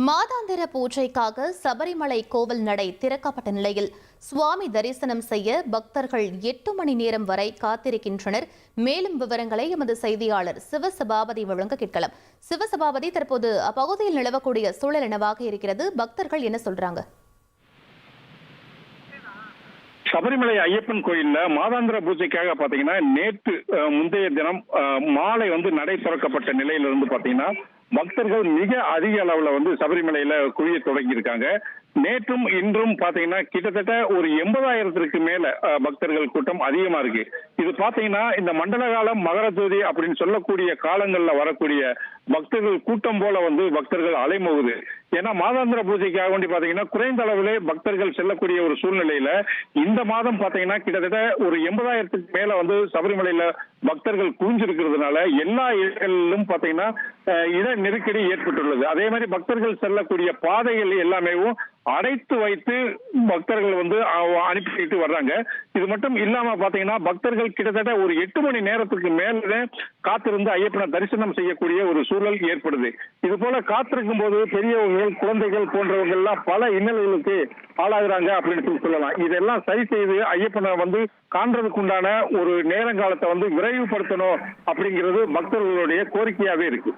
மாதாந்திர பூஜைக்காக சபரிமலை கோவில் நடை திறக்கப்பட்ட நிலையில் சுவாமி தரிசனம் செய்ய பக்தர்கள் 8 மணி நேரம் வரை காத்திருக்கின்றனர். மேலும் விவரங்களை எமது செய்தியாளர் சிவசபாபதி வழங்க கேட்கலாம். சிவசபாபதி, தற்போது அப்பகுதியில் நிலவக்கூடிய சூழல் என்னவாக இருக்கிறது? பக்தர்கள் என்ன சொல்றாங்க? சபரிமலை ஐயப்பன் கோயில்ல மாதாந்திர பூஜைக்காக பாத்தீங்கன்னா நேற்று முந்தைய தினம் மாலை நடை திறக்கப்பட்ட நிலையிலிருந்து பாத்தீங்கன்னா பக்தர்கள் மிக அதிக அளவுல சபரிமலையில குவிய தொடங்கி இருக்காங்க. நேற்றும் இன்றும் பாத்தீங்கன்னா கிட்டத்தட்ட ஒரு 80,000க்கு மேல பக்தர்கள் கூட்டம் அதிகமா இருக்கு. இது பாத்தீங்கன்னா இந்த மண்டல காலம் மகர ஜோதி அப்படின்னு சொல்லக்கூடிய காலங்கள்ல வரக்கூடிய பக்தர்கள் கூட்டம் போல பக்தர்கள் அலைமோகுது. ஏன்னா மாதாந்திர பூஜைக்காக வேண்டி பாத்தீங்கன்னா குறைந்த அளவிலே பக்தர்கள் செல்லக்கூடிய ஒரு சூழ்நிலையில இந்த மாதம் பாத்தீங்கன்னா கிட்டத்தட்ட ஒரு 80,000க்கு மேல சபரிமலையில பக்தர்கள் குவிஞ்சிருக்கிறதுனால எல்லா இடங்களிலும் பாத்தீங்கன்னா இட நெருக்கடி ஏற்பட்டுள்ளது. அதே மாதிரி பக்தர்கள் செல்லக்கூடிய பாதைகள் எல்லாமே அடைத்து வைத்து பக்தர்கள் அனுப்பிட்டு வர்றாங்க. இது மட்டும் இல்லாம பாத்தீங்கன்னா பக்தர்கள் கிட்டத்தட்ட ஒரு 8 மணி நேரத்துக்கு மேல காத்திருந்து ஐயப்பனை தரிசனம் செய்யக்கூடிய ஒரு சூழல் ஏற்படுது. இது போல காத்திருக்கும் போது பெரியவர்கள், குழந்தைகள் போன்றவர்கள் எல்லாம் பல இன்னல்களுக்கு ஆளாகிறாங்க அப்படின்னு சொல்லலாம். இதெல்லாம் சரி செய்து ஐயப்பனை காண்றதுக்கு உண்டான ஒரு நேரங்காலத்தை விரைவுபடுத்தணும் அப்படிங்கிறது பக்தர்களுடைய கோரிக்கையாவே இருக்கு.